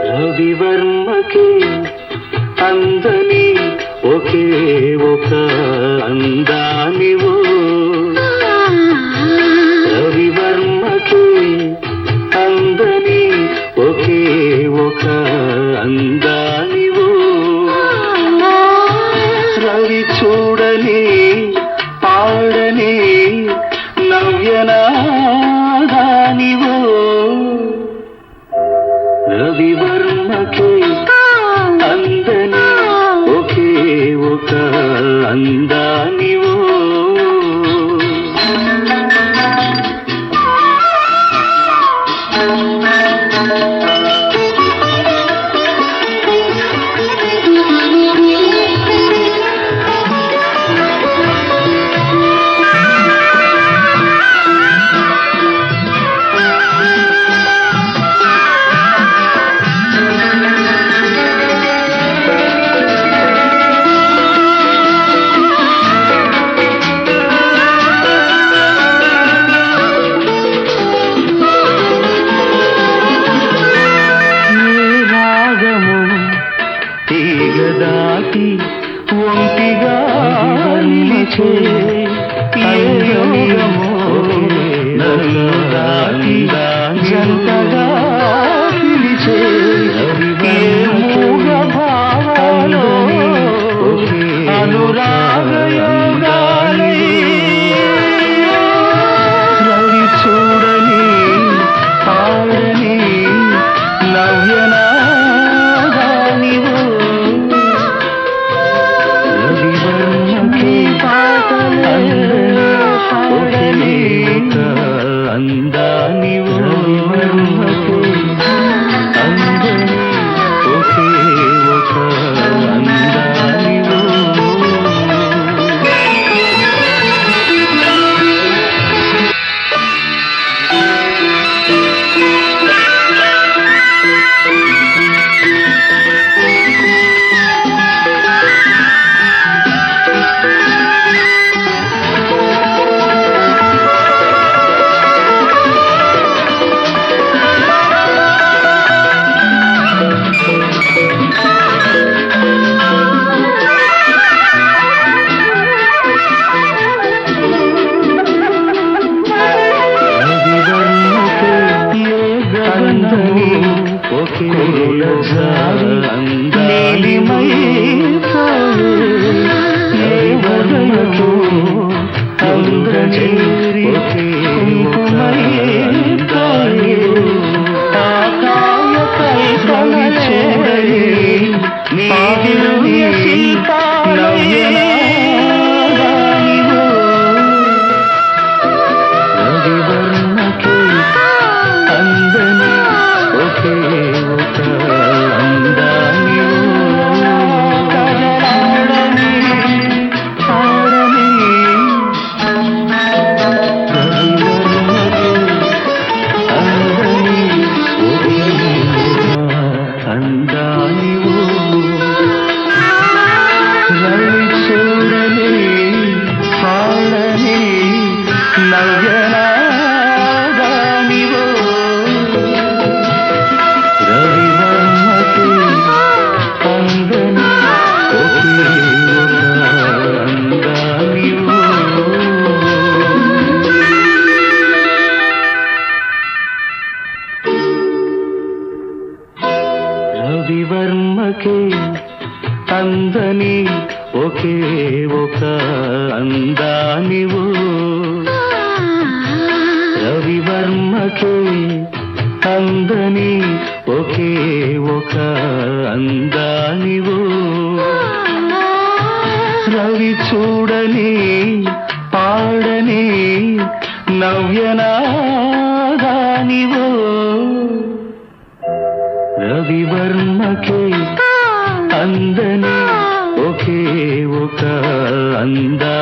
రవివర్మకే అందని ఒకే ఒక అందానివో రవివర్మకే అందని ఒకే ఒక అందానివో రవి చూడని పాడని నవ్యనాదానివో రవివర్మకే అందని ఒకే ఒక అందానివో దాటి ఒంటిగా నిలిచే ఏ యోగమో నన్ను దాటి జంటగా పిలిచే ఏ మూగ భావాలో అనురాగ యోగాలై రవి చూడని పాడని నవ్యనాదానివో అందానివో అందని ఒకే ఒక అందానివో నీలిమై హృదయము అందరి కుంకుమై ఆకాయపై చూడని నీ దివ్య శిల్పాలయనాదానివో రవివర్మకే అందని ఒకే ఒక అందానివో కదలాడని పాడని రవివర్మకే అందని ఒకే ఒక అందానివో రవి చూడని పాడని నవ్యనాదానివో రవివర్మకే అందని ఒకే ఒక అందానివో రవివర్మకే అందని ఒకే ఒక అందానివో రవివర్మకే అందని ఒకే ఒక అందానివో రవి చూడని పాడని నవ్యనాదానివో రవివర్మకే అందని ఒకే ఒక అందాల